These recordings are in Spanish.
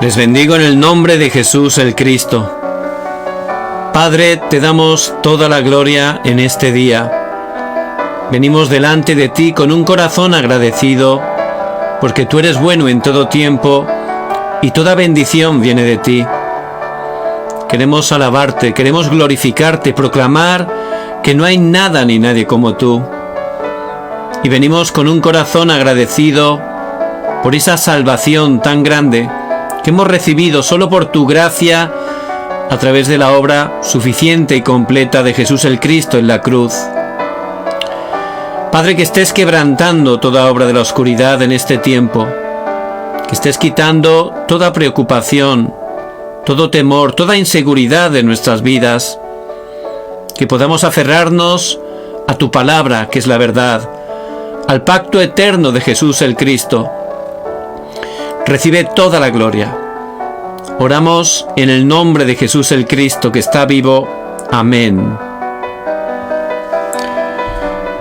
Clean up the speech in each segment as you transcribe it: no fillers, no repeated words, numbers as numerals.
Les bendigo en el nombre de Jesús el Cristo. Padre, te damos toda la gloria en este día. Venimos delante de ti con un corazón agradecido, porque tú eres bueno en todo tiempo y toda bendición viene de ti. Queremos alabarte, queremos glorificarte, proclamar que no hay nada ni nadie como tú. Y venimos con un corazón agradecido por esa salvación tan grande que hemos recibido solo por tu gracia a través de la obra suficiente y completa de Jesús el Cristo en la cruz. Padre, que estés quebrantando toda obra de la oscuridad en este tiempo, que estés quitando toda preocupación, todo temor, toda inseguridad de nuestras vidas, que podamos aferrarnos a tu palabra, que es la verdad, al pacto eterno de Jesús el Cristo. Recibe toda la gloria. Oramos en el nombre de Jesús el Cristo, que está vivo. Amén.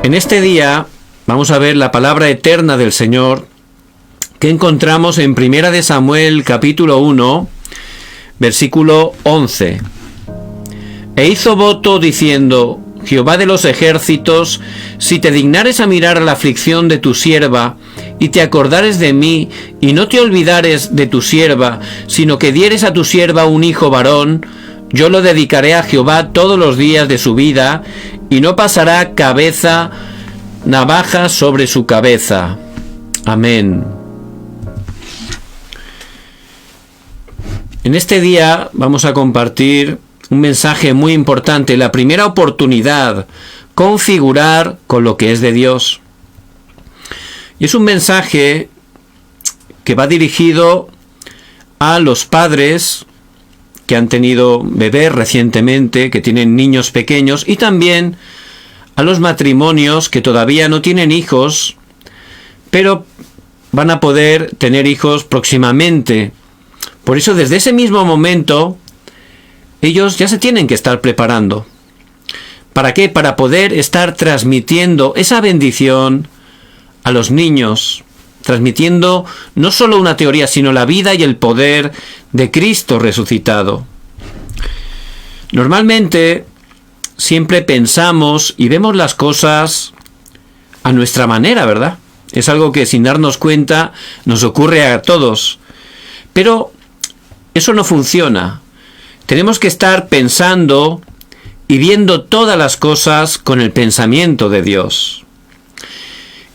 En este día vamos a ver la palabra eterna del Señor que encontramos en 1 de Samuel capítulo 1, versículo 11. E hizo voto diciendo: Jehová de los ejércitos, si te dignares a mirar a la aflicción de tu sierva, y te acordares de mí, y no te olvidares de tu sierva, sino que dieres a tu sierva un hijo varón, yo lo dedicaré a Jehová todos los días de su vida, y no pasará navaja sobre su cabeza. Amén. En este día vamos a compartir un mensaje muy importante, la primera oportunidad, configurar con lo que es de Dios. Y es un mensaje que va dirigido a los padres que han tenido bebés recientemente, que tienen niños pequeños, y también a los matrimonios que todavía no tienen hijos, pero van a poder tener hijos próximamente. Por eso, desde ese mismo momento, ellos ya se tienen que estar preparando. ¿Para qué? Para poder estar transmitiendo esa bendición a los niños, transmitiendo no solo una teoría, sino la vida y el poder de Cristo resucitado. Normalmente, siempre pensamos y vemos las cosas a nuestra manera, ¿verdad? Es algo que sin darnos cuenta nos ocurre a todos. Pero eso no funciona. Tenemos que estar pensando y viendo todas las cosas con el pensamiento de Dios.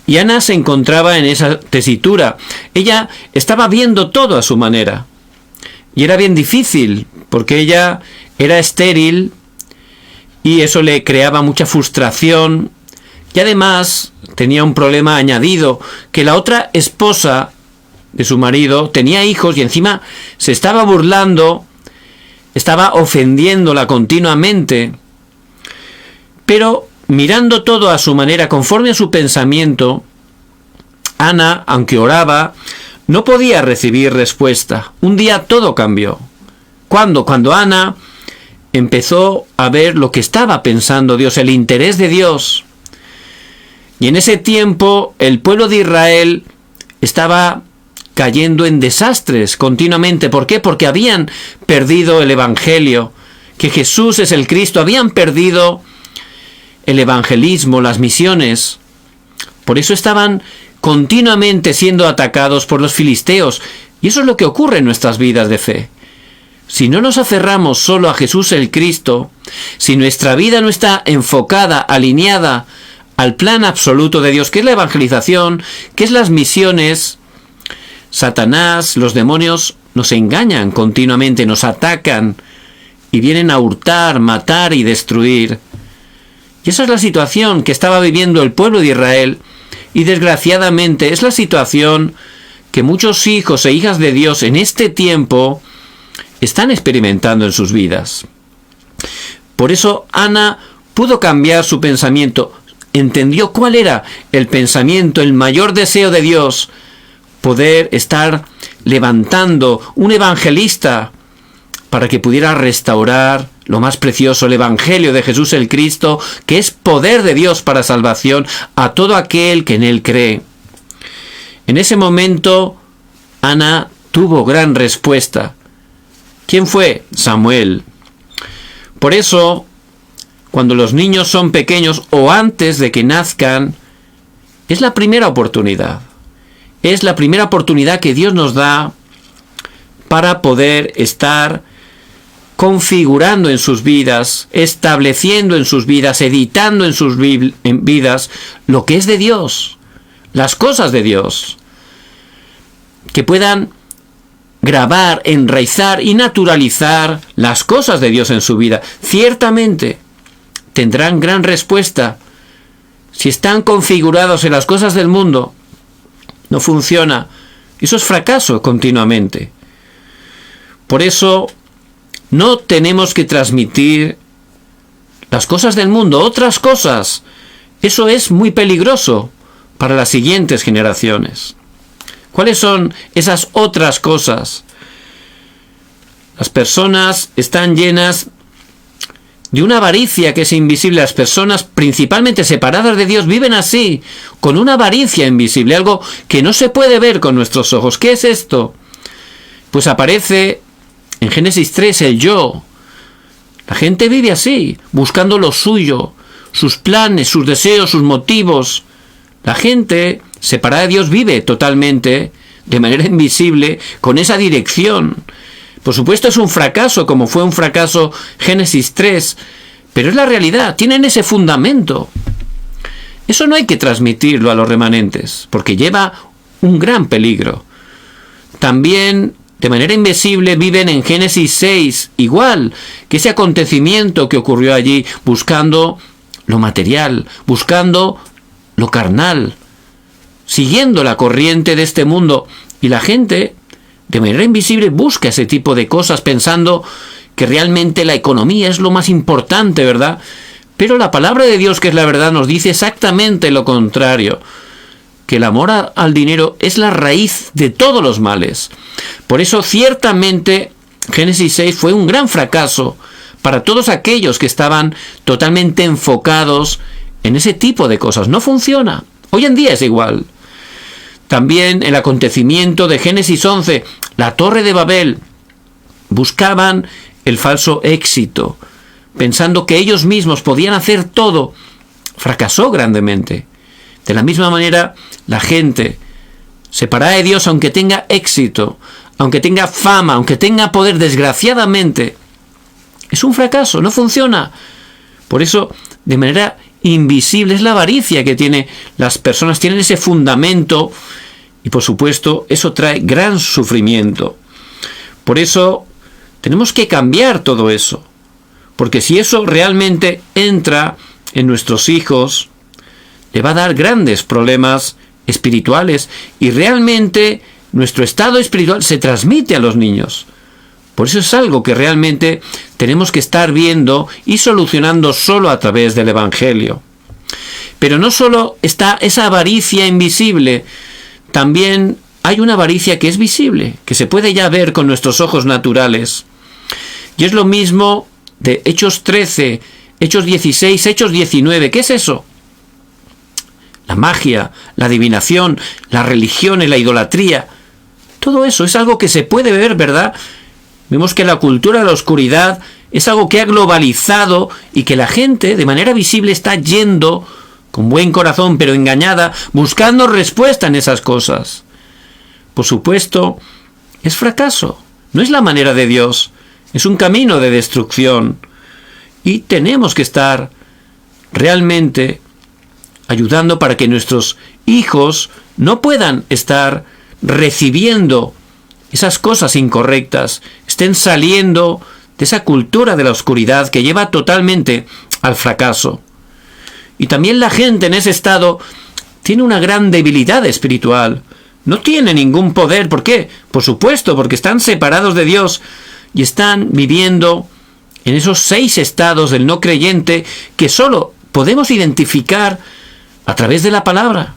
Y Ana se encontraba en esa tesitura. Ella estaba viendo todo a su manera. Y era bien difícil, porque ella era estéril y eso le creaba mucha frustración. Y además tenía un problema añadido, que la otra esposa de su marido tenía hijos y encima se estaba burlando, estaba ofendiéndola continuamente. Pero mirando todo a su manera, conforme a su pensamiento, Ana, aunque oraba, no podía recibir respuesta. Un día todo cambió. ¿Cuándo? Cuando Ana empezó a ver lo que estaba pensando Dios, el interés de Dios. Y en ese tiempo el pueblo de Israel estaba cayendo en desastres continuamente. ¿Por qué? Porque habían perdido el Evangelio, que Jesús es el Cristo, habían perdido el evangelismo, las misiones. Por eso estaban continuamente siendo atacados por los filisteos. Y eso es lo que ocurre en nuestras vidas de fe. Si no nos aferramos solo a Jesús el Cristo, si nuestra vida no está enfocada, alineada al plan absoluto de Dios, que es la evangelización, que es las misiones, Satanás, los demonios nos engañan continuamente, nos atacan y vienen a hurtar, matar y destruir. Y esa es la situación que estaba viviendo el pueblo de Israel, y desgraciadamente es la situación que muchos hijos e hijas de Dios en este tiempo están experimentando en sus vidas. Por eso Ana pudo cambiar su pensamiento, entendió cuál era el pensamiento, el mayor deseo de Dios, poder estar levantando un evangelista para que pudiera restaurar lo más precioso, el Evangelio de Jesús el Cristo, que es poder de Dios para salvación a todo aquel que en él cree. En ese momento, Ana tuvo gran respuesta. ¿Quién fue? Samuel. Por eso, cuando los niños son pequeños o antes de que nazcan, es la primera oportunidad. Es la primera oportunidad que Dios nos da para poder estar configurando en sus vidas, estableciendo en sus vidas, editando en sus vidas lo que es de Dios, las cosas de Dios, que puedan grabar, enraizar y naturalizar las cosas de Dios en su vida. Ciertamente tendrán gran respuesta. Si están configurados en las cosas del mundo, no funciona. Eso es fracaso continuamente. Por eso no tenemos que transmitir las cosas del mundo, otras cosas. Eso es muy peligroso para las siguientes generaciones. ¿Cuáles son esas otras cosas? Las personas están llenas de una avaricia que es invisible. Las personas, principalmente separadas de Dios, viven así, con una avaricia invisible, algo que no se puede ver con nuestros ojos. ¿Qué es esto? Pues aparece en Génesis 3 el yo. La gente vive así, buscando lo suyo, sus planes, sus deseos, sus motivos. La gente separada de Dios vive totalmente, de manera invisible, con esa dirección. Por supuesto es un fracaso, como fue un fracaso Génesis 3, pero es la realidad, tienen ese fundamento. Eso no hay que transmitirlo a los remanentes, porque lleva un gran peligro. También, de manera invisible, viven en Génesis 6, igual que ese acontecimiento que ocurrió allí, buscando lo material, buscando lo carnal, siguiendo la corriente de este mundo. Y la gente, de manera invisible, busca ese tipo de cosas pensando que realmente la economía es lo más importante, ¿verdad? Pero la palabra de Dios, que es la verdad, nos dice exactamente lo contrario, que el amor al dinero es la raíz de todos los males. Por eso, ciertamente, Génesis 6 fue un gran fracaso para todos aquellos que estaban totalmente enfocados en ese tipo de cosas. No funciona. Hoy en día es igual. También el acontecimiento de Génesis 11, la Torre de Babel, buscaban el falso éxito, pensando que ellos mismos podían hacer todo. Fracasó grandemente. De la misma manera, la gente separada de Dios, aunque tenga éxito, aunque tenga fama, aunque tenga poder, desgraciadamente, es un fracaso, no funciona. Por eso, de manera invisible, es la avaricia que tiene las personas, tienen ese fundamento y por supuesto eso trae gran sufrimiento. Por eso tenemos que cambiar todo eso, porque si eso realmente entra en nuestros hijos, le va a dar grandes problemas espirituales y realmente nuestro estado espiritual se transmite a los niños. Por eso es algo que realmente tenemos que estar viendo y solucionando solo a través del Evangelio. Pero no solo está esa avaricia invisible, también hay una avaricia que es visible, que se puede ya ver con nuestros ojos naturales. Y es lo mismo de Hechos 13, Hechos 16, Hechos 19. ¿Qué es eso? La magia, la adivinación, la religión y la idolatría. Todo eso es algo que se puede ver, ¿verdad? Vemos que la cultura de la oscuridad es algo que ha globalizado y que la gente de manera visible está yendo con buen corazón, pero engañada, buscando respuesta en esas cosas. Por supuesto, es fracaso. No es la manera de Dios. Es un camino de destrucción. Y tenemos que estar realmente ayudando para que nuestros hijos no puedan estar recibiendo esas cosas incorrectas, estén saliendo de esa cultura de la oscuridad que lleva totalmente al fracaso. Y también la gente en ese estado tiene una gran debilidad espiritual. No tiene ningún poder. ¿Por qué? Por supuesto, porque están separados de Dios y están viviendo en esos 6 estados del no creyente que solo podemos identificar a través de la palabra.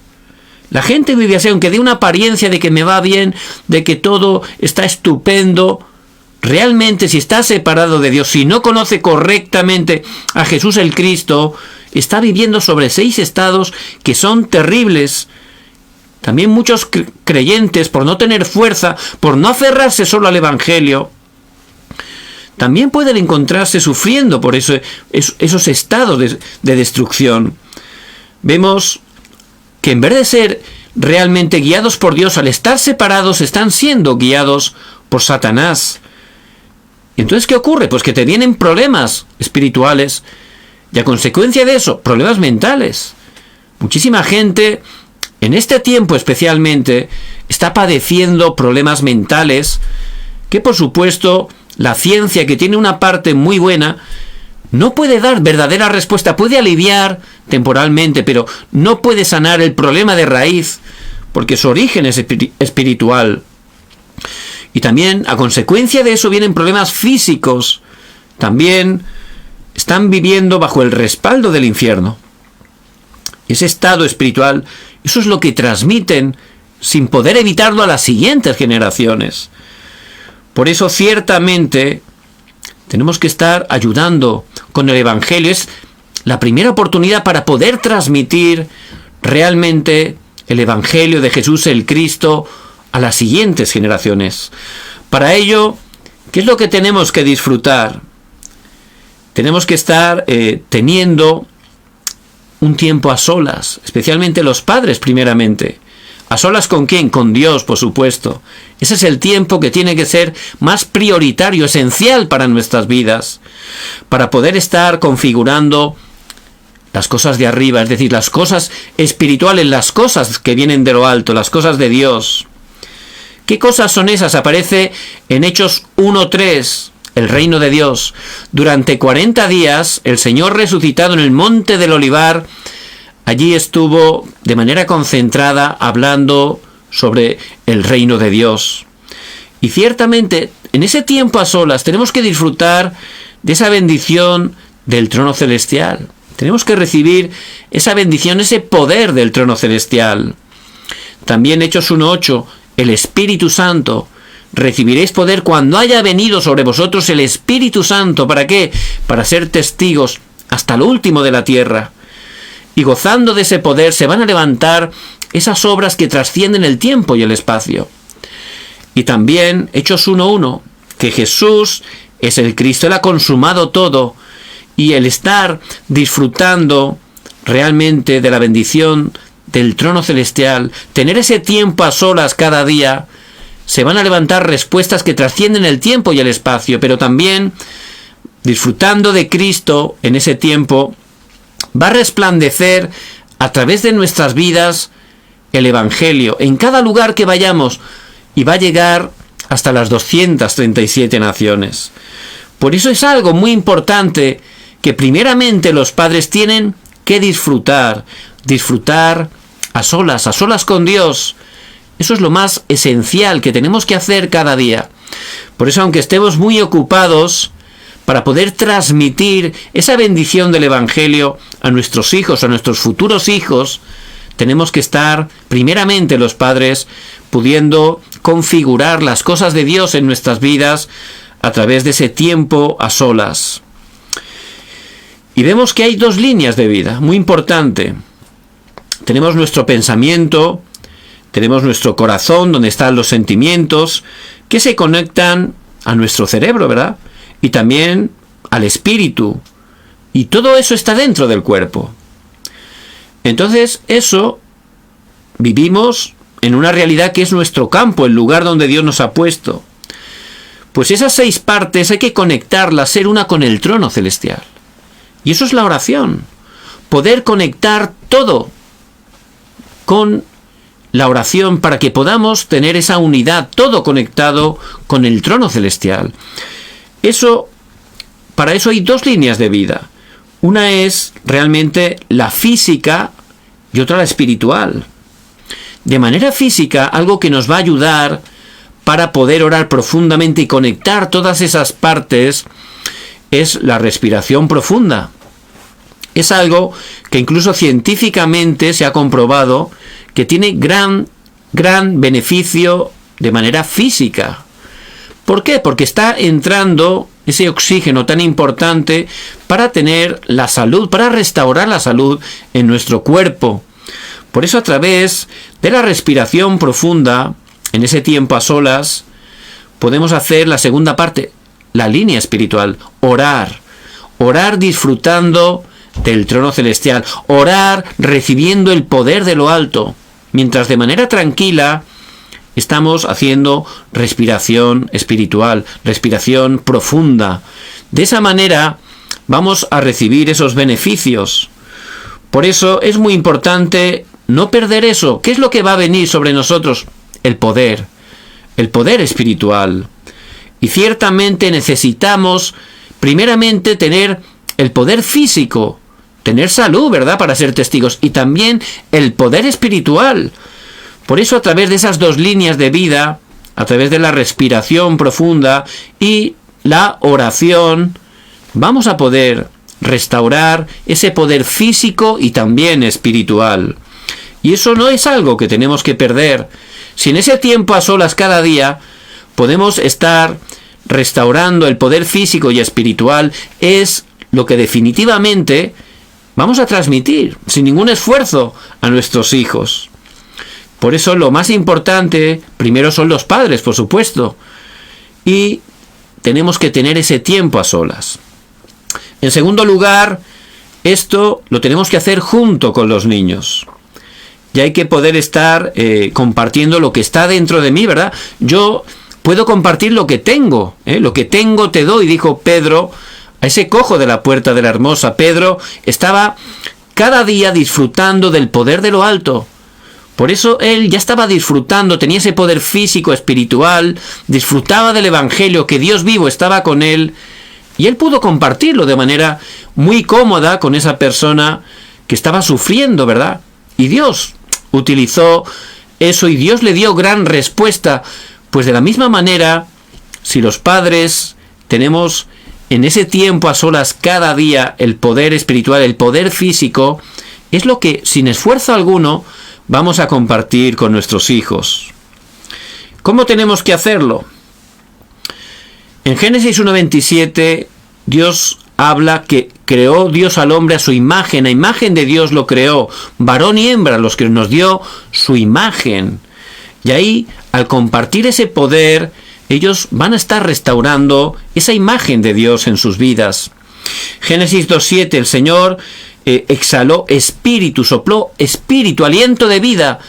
La gente vive así, aunque dé una apariencia de que me va bien, de que todo está estupendo. Realmente, si está separado de Dios, si no conoce correctamente a Jesús el Cristo, está viviendo sobre 6 estados que son terribles. También muchos creyentes, por no tener fuerza, por no aferrarse solo al Evangelio, también pueden encontrarse sufriendo por esos estados de destrucción. Vemos que en vez de ser realmente guiados por Dios, al estar separados, están siendo guiados por Satanás. ¿Y entonces qué ocurre? Pues que te vienen problemas espirituales y a consecuencia de eso, problemas mentales. Muchísima gente, en este tiempo especialmente, está padeciendo problemas mentales que, por supuesto, la ciencia, que tiene una parte muy buena, no puede dar verdadera respuesta. Puede aliviar temporalmente, pero no puede sanar el problema de raíz, porque su origen es espiritual. Y también, a consecuencia de eso, vienen problemas físicos. También están viviendo bajo el respaldo del infierno. Ese estado espiritual, eso es lo que transmiten sin poder evitarlo a las siguientes generaciones. Por eso, ciertamente, tenemos que estar ayudando con el Evangelio. Es la primera oportunidad para poder transmitir realmente el Evangelio de Jesús el Cristo a las siguientes generaciones. Para ello, ¿qué es lo que tenemos que disfrutar? Tenemos que estar teniendo un tiempo a solas, especialmente los padres primeramente. ¿A solas con quién? Con Dios, por supuesto. Ese es el tiempo que tiene que ser más prioritario, esencial para nuestras vidas, para poder estar configurando las cosas de arriba, es decir, las cosas espirituales, las cosas que vienen de lo alto, las cosas de Dios. ¿Qué cosas son esas? Aparece en Hechos 1:3, el reino de Dios. Durante 40 días, el Señor resucitado en el monte del Olivar, allí estuvo de manera concentrada hablando sobre el reino de Dios. Y ciertamente, en ese tiempo a solas, tenemos que disfrutar de esa bendición del trono celestial. Tenemos que recibir esa bendición, ese poder del trono celestial. También Hechos 1:8, el Espíritu Santo. Recibiréis poder cuando haya venido sobre vosotros el Espíritu Santo. ¿Para qué? Para ser testigos hasta lo último de la tierra. Y gozando de ese poder se van a levantar esas obras que trascienden el tiempo y el espacio. Y también Hechos 1:1, que Jesús es el Cristo, Él ha consumado todo, y el estar disfrutando realmente de la bendición del trono celestial, tener ese tiempo a solas cada día, se van a levantar respuestas que trascienden el tiempo y el espacio, pero también disfrutando de Cristo en ese tiempo, va a resplandecer a través de nuestras vidas el Evangelio en cada lugar que vayamos, y va a llegar hasta las 237 naciones. Por eso es algo muy importante que primeramente los padres tienen que disfrutar a solas con Dios. Eso es lo más esencial que tenemos que hacer cada día. Por eso, aunque estemos muy ocupados, para poder transmitir esa bendición del Evangelio a nuestros hijos, a nuestros futuros hijos, tenemos que estar primeramente los padres pudiendo configurar las cosas de Dios en nuestras vidas a través de ese tiempo a solas. Y vemos que hay dos líneas de vida, muy importante. Tenemos nuestro pensamiento, tenemos nuestro corazón, donde están los sentimientos, que se conectan a nuestro cerebro, ¿verdad? Y también al espíritu. Y todo eso está dentro del cuerpo. Entonces, eso vivimos en una realidad que es nuestro campo, el lugar donde Dios nos ha puesto. Pues esas 6 partes hay que conectarlas, ser una con el trono celestial. Y eso es la oración. Poder conectar todo con la oración para que podamos tener esa unidad, todo conectado con el trono celestial. Para eso hay 2 líneas de vida. Una es realmente la física y otra la espiritual. De manera física, algo que nos va a ayudar para poder orar profundamente y conectar todas esas partes es la respiración profunda. Es algo que incluso científicamente se ha comprobado que tiene gran beneficio de manera física. ¿Por qué? Porque está entrando ese oxígeno tan importante para tener la salud, para restaurar la salud en nuestro cuerpo. Por eso a través de la respiración profunda, en ese tiempo a solas, podemos hacer la segunda parte, la línea espiritual, orar. Orar disfrutando del trono celestial, orar recibiendo el poder de lo alto, mientras de manera tranquila estamos haciendo respiración espiritual, respiración profunda. De esa manera vamos a recibir esos beneficios. Por eso es muy importante no perder eso. ¿Qué es lo que va a venir sobre nosotros? El poder espiritual. Y ciertamente necesitamos primeramente tener el poder físico, tener salud, ¿verdad?, para ser testigos, y también el poder espiritual. Por eso a través de esas dos líneas de vida, a través de la respiración profunda y la oración, vamos a poder restaurar ese poder físico y también espiritual. Y eso no es algo que tenemos que perder. Si en ese tiempo a solas cada día podemos estar restaurando el poder físico y espiritual, es lo que definitivamente vamos a transmitir sin ningún esfuerzo a nuestros hijos. Por eso lo más importante primero son los padres, por supuesto, y tenemos que tener ese tiempo a solas. En segundo lugar, esto lo tenemos que hacer junto con los niños. Y hay que poder estar compartiendo lo que está dentro de mí, ¿verdad? Yo puedo compartir lo que tengo, lo que tengo te doy, dijo Pedro a ese cojo de la puerta de la Hermosa. Pedro estaba cada día disfrutando del poder de lo alto. Por eso él ya estaba disfrutando, tenía ese poder físico, espiritual, disfrutaba del Evangelio, que Dios vivo estaba con él, y él pudo compartirlo de manera muy cómoda con esa persona que estaba sufriendo, ¿verdad? Y Dios utilizó eso y Dios le dio gran respuesta. Pues de la misma manera, si los padres tenemos en ese tiempo a solas cada día el poder espiritual, el poder físico, es lo que sin esfuerzo alguno vamos a compartir con nuestros hijos. ¿Cómo tenemos que hacerlo? En Génesis 1:27, Dios habla que creó Dios al hombre a su imagen. A imagen de Dios lo creó, varón y hembra, los que nos dio su imagen. Y ahí, al compartir ese poder, ellos van a estar restaurando esa imagen de Dios en sus vidas. Génesis 2:7, el Señor exhaló espíritu, sopló espíritu, aliento de vida.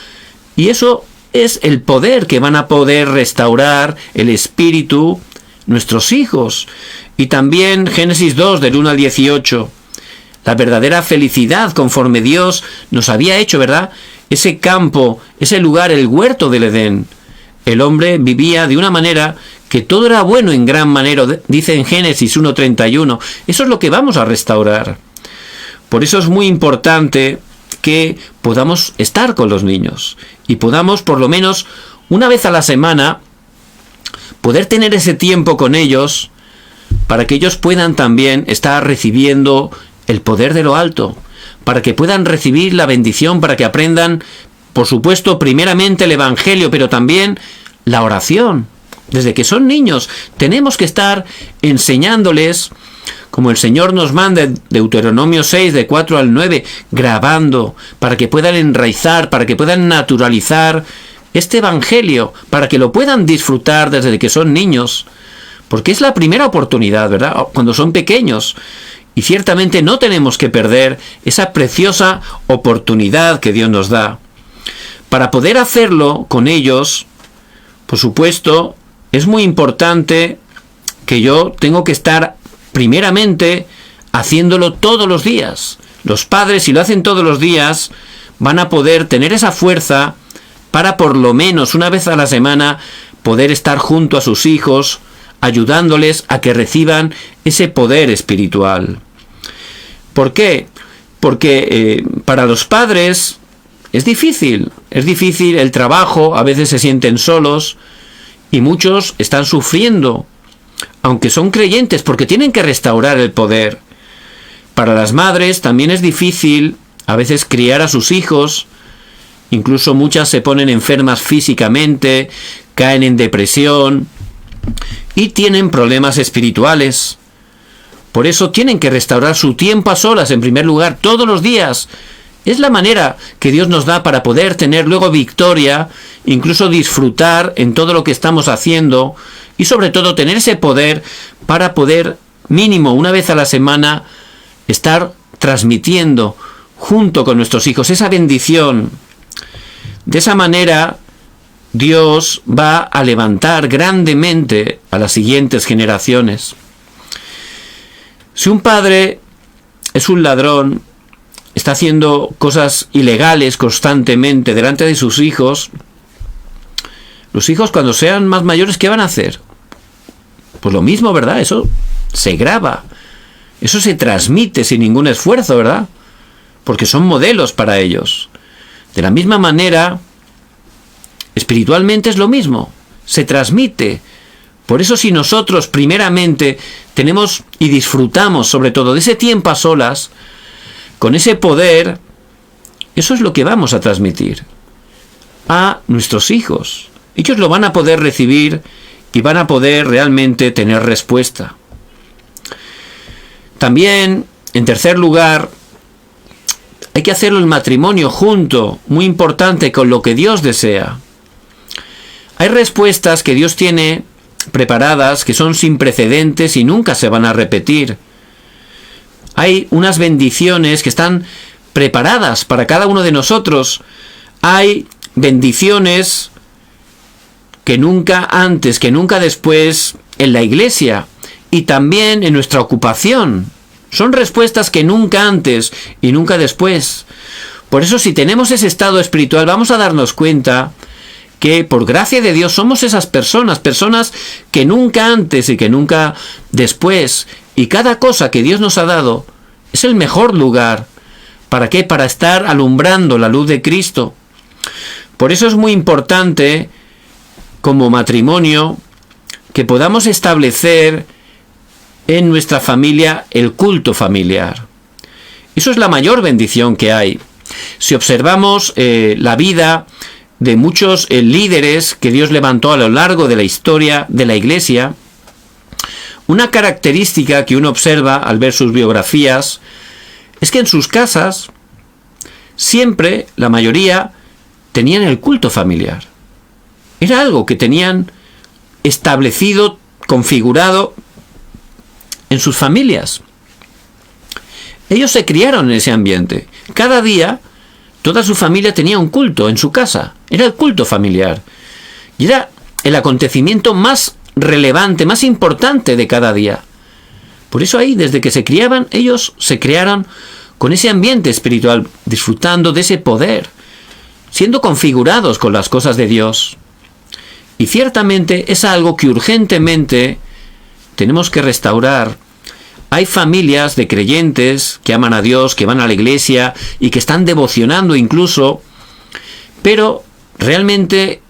Y eso es el poder que van a poder restaurar el espíritu nuestros hijos. Y también Génesis 2, del 1 al 18. La verdadera felicidad conforme Dios nos había hecho, ¿verdad? Ese campo, ese lugar, el huerto del Edén. El hombre vivía de una manera que todo era bueno en gran manera, dice en Génesis 1:31. Eso es lo que vamos a restaurar. Por eso es muy importante que podamos estar con los niños y podamos por lo menos una vez a la semana poder tener ese tiempo con ellos para que ellos puedan también estar recibiendo el poder de lo alto, para que puedan recibir la bendición, para que aprendan, por supuesto, primeramente el Evangelio, pero también la oración. Desde que son niños tenemos que estar enseñándoles, como el Señor nos manda en Deuteronomio 6, de 4 al 9, grabando, para que puedan enraizar, para que puedan naturalizar este Evangelio, para que lo puedan disfrutar desde que son niños, porque es la primera oportunidad, ¿verdad?, cuando son pequeños. Y ciertamente no tenemos que perder esa preciosa oportunidad que Dios nos da. Para poder hacerlo con ellos, por supuesto, es muy importante que yo tengo que estar primeramente haciéndolo todos los días. Los padres, si lo hacen todos los días, van a poder tener esa fuerza para por lo menos una vez a la semana poder estar junto a sus hijos, ayudándoles a que reciban ese poder espiritual. ¿Por qué? Porque para los padres es difícil el trabajo, a veces se sienten solos y muchos están sufriendo, aunque son creyentes, porque tienen que restaurar el poder. Para las madres también es difícil a veces criar a sus hijos, incluso muchas se ponen enfermas físicamente, caen en depresión y tienen problemas espirituales. Por eso tienen que restaurar su tiempo a solas, en primer lugar, todos los días, Es la manera que Dios nos da para poder tener luego victoria, incluso disfrutar en todo lo que estamos haciendo y sobre todo tener ese poder para poder mínimo una vez a la semana estar transmitiendo junto con nuestros hijos esa bendición. De esa manera Dios va a levantar grandemente a las siguientes generaciones. Si un padre es un ladrón, está haciendo cosas ilegales constantemente delante de sus hijos, los hijos cuando sean más mayores, ¿qué van a hacer? Pues lo mismo, ¿verdad? Eso se graba, eso se transmite sin ningún esfuerzo, ¿verdad? Porque son modelos para ellos. De la misma manera, espiritualmente es lo mismo, se transmite. Por eso si nosotros primeramente tenemos y disfrutamos sobre todo de ese tiempo a solas, con ese poder, eso es lo que vamos a transmitir a nuestros hijos. Ellos lo van a poder recibir y van a poder realmente tener respuesta. También, en tercer lugar, hay que hacerlo el matrimonio junto, muy importante, con lo que Dios desea. Hay respuestas que Dios tiene preparadas que son sin precedentes y nunca se van a repetir. Hay unas bendiciones que están preparadas para cada uno de nosotros. Hay bendiciones que nunca antes, que nunca después en la iglesia y también en nuestra ocupación. Son respuestas que nunca antes y nunca después. Por eso si tenemos ese estado espiritual vamos a darnos cuenta que por gracia de Dios somos esas personas que nunca antes y que nunca después. Y cada cosa que Dios nos ha dado es el mejor lugar. ¿Para qué? Para estar alumbrando la luz de Cristo. Por eso es muy importante, como matrimonio, que podamos establecer en nuestra familia el culto familiar. Eso es la mayor bendición que hay. Si observamos la vida de muchos líderes que Dios levantó a lo largo de la historia de la Iglesia, una característica que uno observa al ver sus biografías es que en sus casas siempre, la mayoría, tenían el culto familiar. Era algo que tenían establecido, configurado en sus familias. Ellos se criaron en ese ambiente. Cada día, toda su familia tenía un culto en su casa. Era el culto familiar. Y era el acontecimiento más relevante, más importante de cada día. Por eso ahí, desde que se criaban, ellos se crearon con ese ambiente espiritual, disfrutando de ese poder, siendo configurados con las cosas de Dios. Y ciertamente es algo que urgentemente tenemos que restaurar. Hay familias de creyentes que aman a Dios, que van a la iglesia y que están devocionando incluso, pero realmente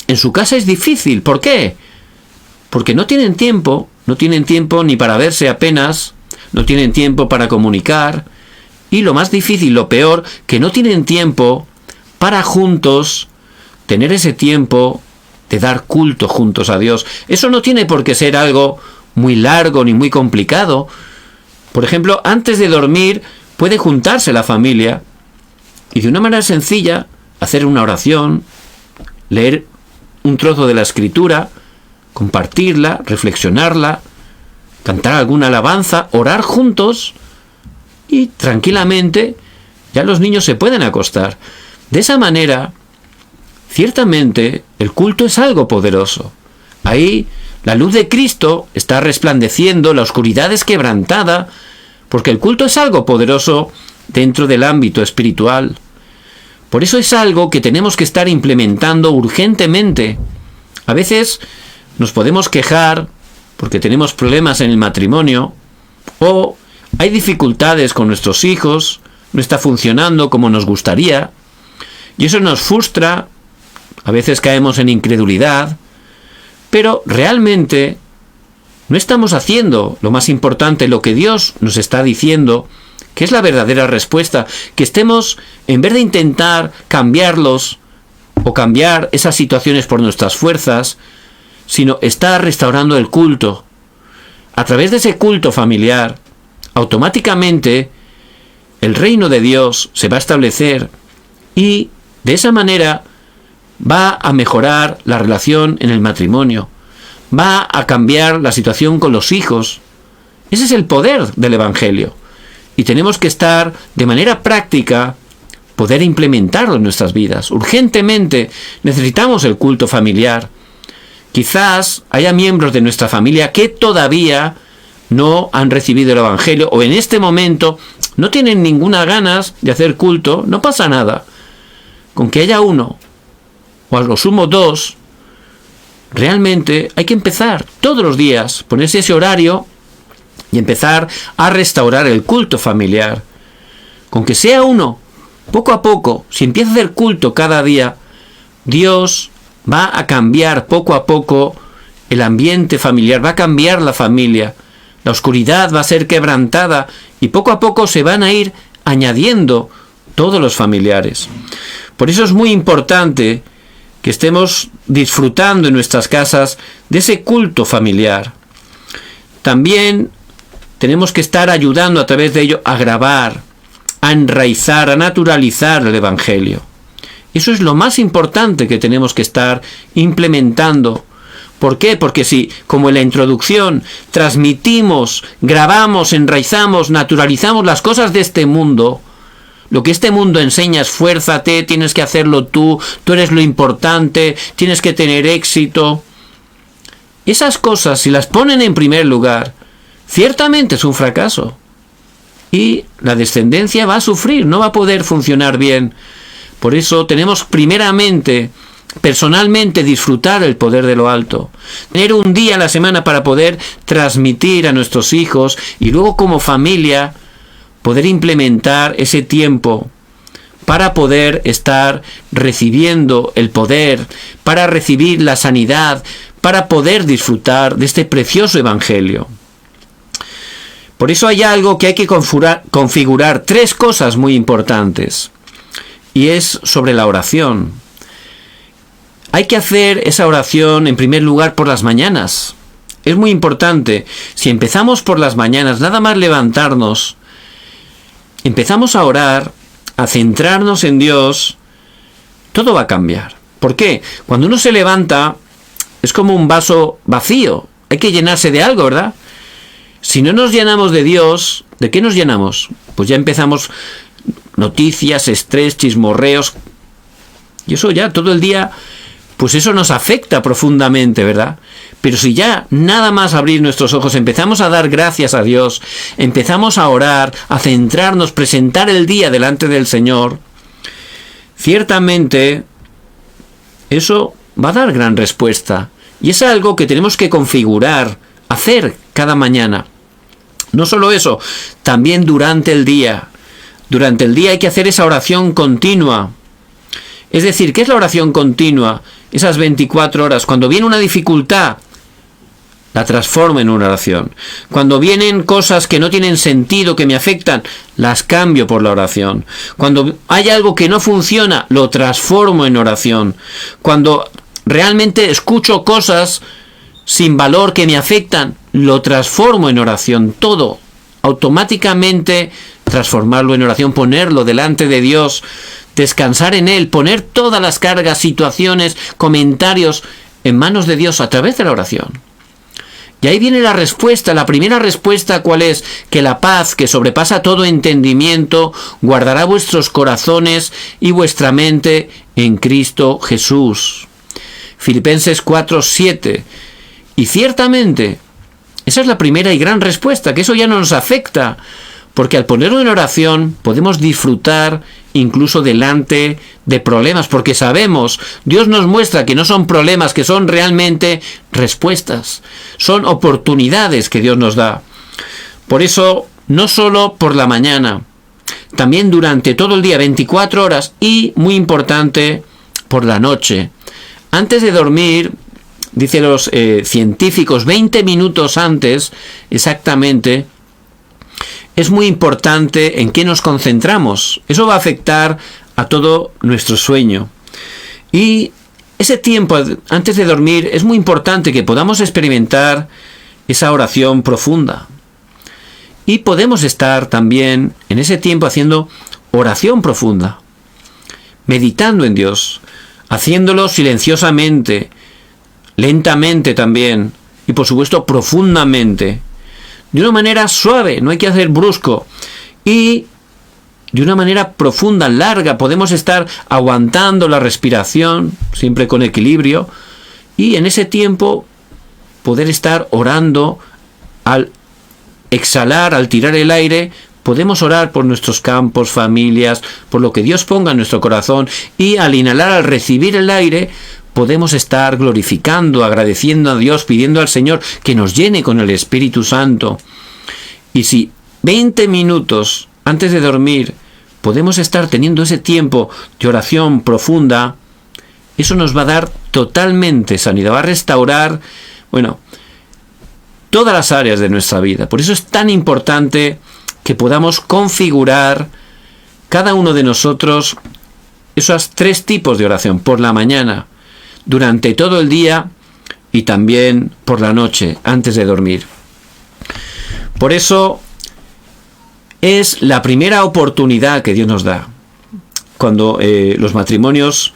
en su casa es difícil. ¿Por qué? Porque no tienen tiempo ni para verse apenas, no tienen tiempo para comunicar, y lo más difícil, lo peor, que no tienen tiempo para juntos tener ese tiempo de dar culto juntos a Dios. Eso no tiene por qué ser algo muy largo ni muy complicado. Por ejemplo, antes de dormir puede juntarse la familia y de una manera sencilla hacer una oración, leer un trozo de la Escritura, compartirla, reflexionarla, cantar alguna alabanza, orar juntos y tranquilamente ya los niños se pueden acostar. De esa manera, ciertamente, el culto es algo poderoso. Ahí la luz de Cristo está resplandeciendo, la oscuridad es quebrantada, porque el culto es algo poderoso dentro del ámbito espiritual. Por eso es algo que tenemos que estar implementando urgentemente. A veces nos podemos quejar porque tenemos problemas en el matrimonio, o hay dificultades con nuestros hijos, no está funcionando como nos gustaría, y eso nos frustra, a veces caemos en incredulidad, pero realmente no estamos haciendo lo más importante, lo que Dios nos está diciendo, que es la verdadera respuesta, que estemos, en vez de intentar cambiarlos o cambiar esas situaciones por nuestras fuerzas, sino estar restaurando el culto. A través de ese culto familiar, automáticamente el reino de Dios se va a establecer y de esa manera va a mejorar la relación en el matrimonio, va a cambiar la situación con los hijos. Ese es el poder del Evangelio. Y tenemos que estar de manera práctica, poder implementarlo en nuestras vidas. Urgentemente necesitamos el culto familiar. Quizás haya miembros de nuestra familia que todavía no han recibido el Evangelio o en este momento no tienen ninguna ganas de hacer culto. No pasa nada. Con que haya uno o a lo sumo dos, realmente hay que empezar todos los días, ponerse ese horario y empezar a restaurar el culto familiar. Con que sea uno, poco a poco, si empieza a hacer culto cada día, Dios va a cambiar poco a poco el ambiente familiar, va a cambiar la familia. La oscuridad va a ser quebrantada y poco a poco se van a ir añadiendo todos los familiares. Por eso es muy importante que estemos disfrutando en nuestras casas de ese culto familiar. También tenemos que estar ayudando a través de ello a grabar, a enraizar, a naturalizar el Evangelio. Eso es lo más importante que tenemos que estar implementando. ¿Por qué? Porque si, como en la introducción, transmitimos, grabamos, enraizamos, naturalizamos las cosas de este mundo, lo que este mundo enseña, esfuérzate, tienes que hacerlo tú eres lo importante, tienes que tener éxito. Esas cosas, si las ponen en primer lugar, ciertamente es un fracaso. Y la descendencia va a sufrir, no va a poder funcionar bien. Por eso tenemos primeramente, personalmente, disfrutar el poder de lo alto. Tener un día a la semana para poder transmitir a nuestros hijos y luego como familia poder implementar ese tiempo para poder estar recibiendo el poder, para recibir la sanidad, para poder disfrutar de este precioso Evangelio. Por eso hay algo que hay que configurar, tres cosas muy importantes, y es sobre la oración. Hay que hacer esa oración en primer lugar por las mañanas. Es muy importante. Si empezamos por las mañanas, nada más levantarnos, empezamos a orar, a centrarnos en Dios, todo va a cambiar. ¿Por qué? Cuando uno se levanta, es como un vaso vacío. Hay que llenarse de algo, ¿verdad? Si no nos llenamos de Dios, ¿de qué nos llenamos? Pues ya empezamos noticias, estrés, chismorreos. Y eso ya todo el día, pues eso nos afecta profundamente, ¿verdad? Pero si ya nada más abrir nuestros ojos, empezamos a dar gracias a Dios, empezamos a orar, a centrarnos, presentar el día delante del Señor, ciertamente eso va a dar gran respuesta. Y es algo que tenemos que configurar, hacer cada mañana. No solo eso, también durante el día. Durante el día hay que hacer esa oración continua. Es decir, ¿qué es la oración continua? Esas 24 horas. Cuando viene una dificultad, la transformo en una oración. Cuando vienen cosas que no tienen sentido, que me afectan, las cambio por la oración. Cuando hay algo que no funciona, lo transformo en oración. Cuando realmente escucho cosas sin valor que me afectan, lo transformo en oración. Todo, automáticamente transformarlo en oración, ponerlo delante de Dios, descansar en Él, poner todas las cargas, situaciones, comentarios en manos de Dios a través de la oración. Y ahí viene la respuesta. La primera respuesta, ¿cuál es? Que la paz que sobrepasa todo entendimiento guardará vuestros corazones y vuestra mente en Cristo Jesús. Filipenses 4:7. Y ciertamente, esa es la primera y gran respuesta, que eso ya no nos afecta, porque al ponerlo en oración podemos disfrutar incluso delante de problemas, porque sabemos, Dios nos muestra que no son problemas, que son realmente respuestas, son oportunidades que Dios nos da. Por eso, no solo por la mañana, también durante todo el día, 24 horas, y muy importante, por la noche. Antes de dormir, dicen los científicos, 20 minutos antes, exactamente, es muy importante en qué nos concentramos. Eso va a afectar a todo nuestro sueño. Y ese tiempo antes de dormir es muy importante que podamos experimentar esa oración profunda. Y podemos estar también en ese tiempo haciendo oración profunda, meditando en Dios, haciéndolo silenciosamente, lentamente también, y por supuesto profundamente, de una manera suave, no hay que hacer brusco, y de una manera profunda, larga. Podemos estar aguantando la respiración, siempre con equilibrio, y en ese tiempo poder estar orando. Al exhalar, al tirar el aire, podemos orar por nuestros campos, familias, por lo que Dios ponga en nuestro corazón, y al inhalar, al recibir el aire, podemos estar glorificando, agradeciendo a Dios, pidiendo al Señor que nos llene con el Espíritu Santo. Y si 20 minutos antes de dormir podemos estar teniendo ese tiempo de oración profunda, eso nos va a dar totalmente sanidad, va a restaurar, todas las áreas de nuestra vida. Por eso es tan importante que podamos configurar cada uno de nosotros esos 3 tipos de oración: por la mañana, durante todo el día y también por la noche, antes de dormir. Por eso es la primera oportunidad que Dios nos da. Cuando los matrimonios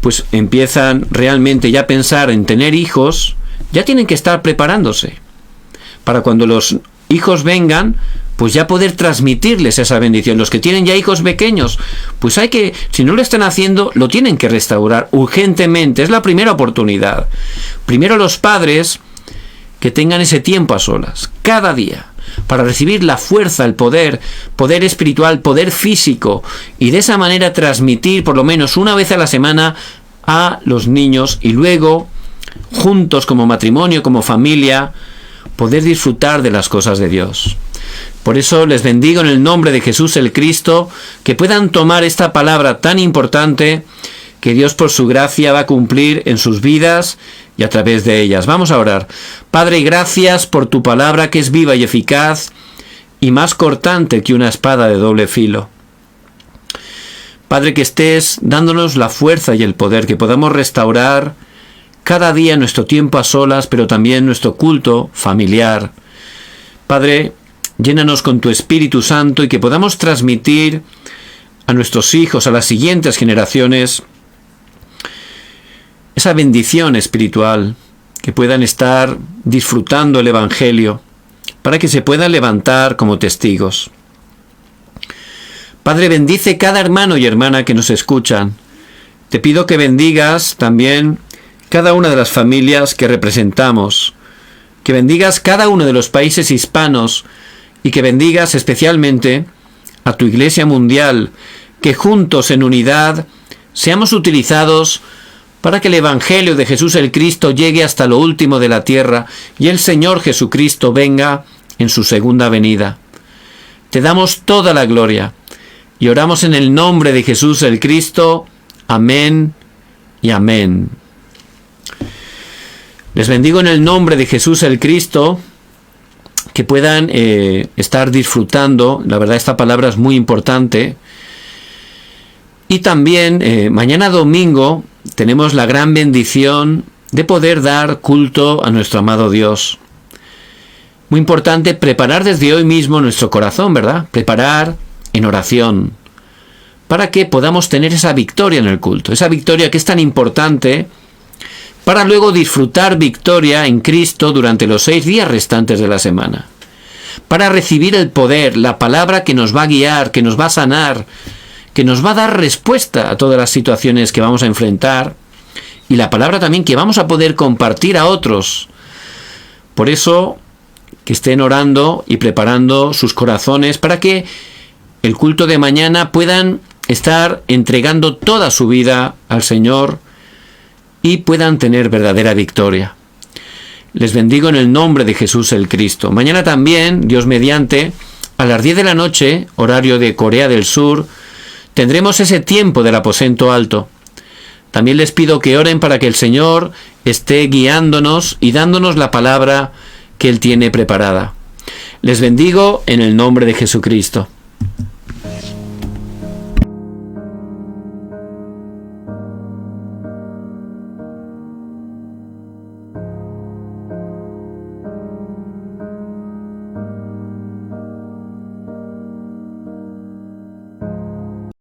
pues empiezan realmente ya a pensar en tener hijos, ya tienen que estar preparándose para cuando los hijos vengan, pues ya poder transmitirles esa bendición. Los que tienen ya hijos pequeños, pues hay que, si no lo están haciendo, lo tienen que restaurar urgentemente. Es la primera oportunidad. Primero los padres que tengan ese tiempo a solas, cada día, para recibir la fuerza, el poder espiritual, poder físico, y de esa manera transmitir por lo menos una vez a la semana a los niños, y luego, juntos como matrimonio, como familia, poder disfrutar de las cosas de Dios. Por eso les bendigo en el nombre de Jesús el Cristo, que puedan tomar esta palabra tan importante que Dios por su gracia va a cumplir en sus vidas y a través de ellas. Vamos a orar. Padre, gracias por tu palabra, que es viva y eficaz y más cortante que una espada de doble filo. Padre, que estés dándonos la fuerza y el poder, que podamos restaurar cada día nuestro tiempo a solas, pero también nuestro culto familiar. Padre, llénanos con tu Espíritu Santo, y que podamos transmitir a nuestros hijos, a las siguientes generaciones, esa bendición espiritual, que puedan estar disfrutando el Evangelio, para que se puedan levantar como testigos. Padre, bendice cada hermano y hermana que nos escuchan. Te pido que bendigas también cada una de las familias que representamos, que bendigas cada uno de los países hispanos, y que bendigas especialmente a tu Iglesia mundial, que juntos en unidad seamos utilizados para que el Evangelio de Jesús el Cristo llegue hasta lo último de la tierra, y el Señor Jesucristo venga en su segunda venida. Te damos toda la gloria y oramos en el nombre de Jesús el Cristo. Amén y amén. Les bendigo en el nombre de Jesús el Cristo, que puedan estar disfrutando. La verdad, esta palabra es muy importante. Y también mañana domingo tenemos la gran bendición de poder dar culto a nuestro amado Dios. Muy importante preparar desde hoy mismo nuestro corazón, ¿verdad? Preparar en oración, para que podamos tener esa victoria en el culto, esa victoria que es tan importante, para luego disfrutar victoria en Cristo durante los 6 días restantes de la semana, para recibir el poder, la palabra que nos va a guiar, que nos va a sanar, que nos va a dar respuesta a todas las situaciones que vamos a enfrentar, y la palabra también que vamos a poder compartir a otros. Por eso, que estén orando y preparando sus corazones para que el culto de mañana puedan estar entregando toda su vida al Señor y puedan tener verdadera victoria. Les bendigo en el nombre de Jesús el Cristo. Mañana también, Dios mediante, a las 10 de la noche, horario de Corea del Sur, tendremos ese tiempo del aposento alto. También les pido que oren para que el Señor esté guiándonos y dándonos la palabra que Él tiene preparada. Les bendigo en el nombre de Jesucristo.